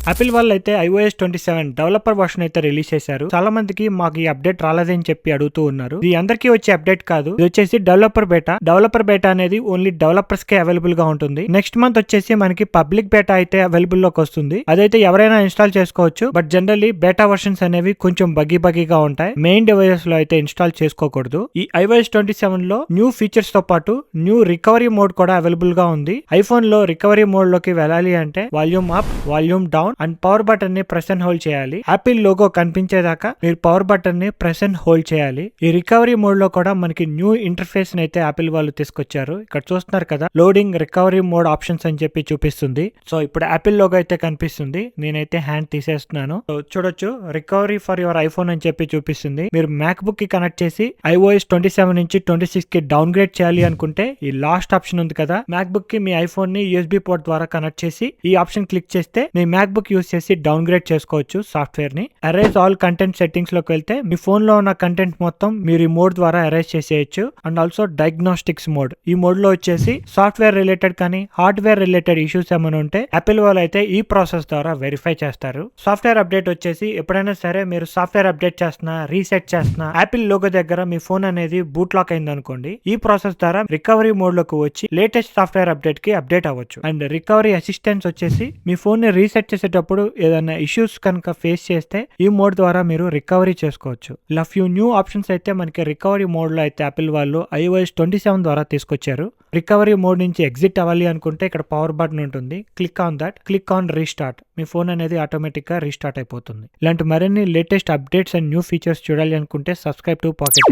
Apple వాళ్ళు అయితే iOS 27 developer version అయితే రిలీజ్ చేశారు. చాలా మందికి మాకు ఈ అప్డేట్ రాలేదని చెప్పి అడుగుతూ ఉన్నారు. ఇది అందరికీ వచ్చే అప్డేట్ కాదు, ఇది వచ్చేసి డెవలపర్ బేటా. డెవలపర్ బేటా అనేది ఓన్లీ డెవలపర్స్ కే అవైలబుల్ గా ఉంటుంది. నెక్స్ట్ మంత్ వచ్చేసి మనకి పబ్లిక్ బేటా అయితే అవైలబుల్ లోకి వస్తుంది. అదైతే ఎవరైనా ఇన్స్టాల్ చేసుకోవచ్చు. బట్ జనరల్లీ బేటా వర్షన్స్ అనేవి కొంచెం బగ్గీగా ఉంటాయి. మెయిన్ డివైసెస్ లో అయితే ఇన్స్టాల్ చేసుకోకూడదు. ఈ iOS 27 లో న్యూ ఫీచర్స్ తో పాటు న్యూ రికవరీ మోడ్ కూడా అవైలబుల్ గా ఉంది. ఐఫోన్ లో రికవరీ మోడ్ లోకి వెళ్ళాలి అంటే volume up, volume down and power button ని ప్రెస్ అండ్ హోల్డ్ చేయాలి. యాపిల్ లోగో కనిపించేదాకా మీరు పవర్ బటన్ ని ప్రెస్ అండ్ హోల్డ్ చేయాలి. ఈ రికవరీ మోడ్ లో కూడా మనకి న్యూ ఇంటర్ఫేస్ అయితే యాపిల్ వాళ్ళు తీసుకొచ్చారు. ఇక్కడ చూస్తున్నారు కదా, లోడింగ్ రికవరీ మోడ్ ఆప్షన్స్ అని చెప్పి చూపిస్తుంది. సో ఇప్పుడు యాపిల్ లోగో అయితే కనిపిస్తుంది. నేనైతే హ్యాండ్ తీసేస్తున్నాను. చూడొచ్చు, రికవరీ ఫర్ యువర్ ఐఫోన్ అని చెప్పి చూపిస్తుంది. మీరు మ్యాక్ బుక్ కి కనెక్ట్ చేసి iOS 27 నుంచి 26 కి డౌన్ గ్రేడ్ చేయాలి అనుకుంటే ఈ లాస్ట్ ఆప్షన్ ఉంది కదా, మ్యాక్ బుక్ కి మీ ఐఫోన్ ని USB పోర్ట్ ద్వారా కనెక్ట్ చేసి ఈ ఆప్షన్ క్లిక్ చేస్తే మీ మ్యాక్ బుక్ యూస్ చేసి డౌన్ గ్రేడ్ చేసుకోవచ్చు సాఫ్ట్వేర్ ని. అరేజ్ ఆల్ కంటెంట్ సెట్టింగ్స్ లోకి వెళ్తే మీ ఫోన్ లో ఉన్న కంటెంట్ మొత్తం మీరు ఈ మోడ్ ద్వారా అరేజ్ చేసేయచ్చు. అండ్ ఆల్సో డయాగ్నోస్టిక్స్ మోడ్, ఈ మోడ్ లో వచ్చేసి సాఫ్ట్వేర్ రిలేటెడ్ కానీ హార్డ్వేర్ రిలేటెడ్ ఇష్యూస్ ఏమైనా ఉంటే యాపిల్ వాళ్ళు అయితే ఈ ప్రాసెస్ ద్వారా వెరిఫై చేస్తారు. సాఫ్ట్వేర్ అప్డేట్ వచ్చేసి ఎప్పుడైనా సరే మీరు సాఫ్ట్వేర్ అప్డేట్ చేస్తున్నా, రీసెట్ చేస్తున్నా, యాపిల్ లోగో దగ్గర మీ ఫోన్ అనేది బూట్ లాక్ అయింది అనుకోండి, ఈ ప్రాసెస్ ద్వారా రికవరీ మోడ్ లోకి వచ్చి లేటెస్ట్ సాఫ్ట్వేర్ అప్డేట్ కి అప్డేట్ అవ్వచ్చు. అండ్ రికవరీ అసిస్టెన్స్ వచ్చేసి మీ ఫోన్ ని రీసెట్ చేసేటప్పుడు ఏదైనా ఇష్యూస్ కనుక ఫేస్ చేస్తే ఈ మోడ్ ద్వారా మీరు రికవరీ చేసుకోవచ్చు. ఇలా ఫ్యూ న్యూ ఆప్షన్స్ అయితే మనకి రికవరీ మోడ్ లో అయితే యాపిల్ వాళ్ళు iOS 27 ద్వారా తీసుకొచ్చారు. రికవరీ మోడ్ నుంచి ఎగ్జిట్ అవ్వాలి అనుకుంటే ఇక్కడ పవర్ బటన్ ఉంటుంది. Click on that, click on restart. Me phone అనేది ఆటోమేటిక్ గా రీస్టార్ట్ అయిపోతుంది. ఇలాంటి మరిన్ని latest updates and new features చూడాలి అనుకుంటే సబ్స్క్రైబ్ టు పాకెట్.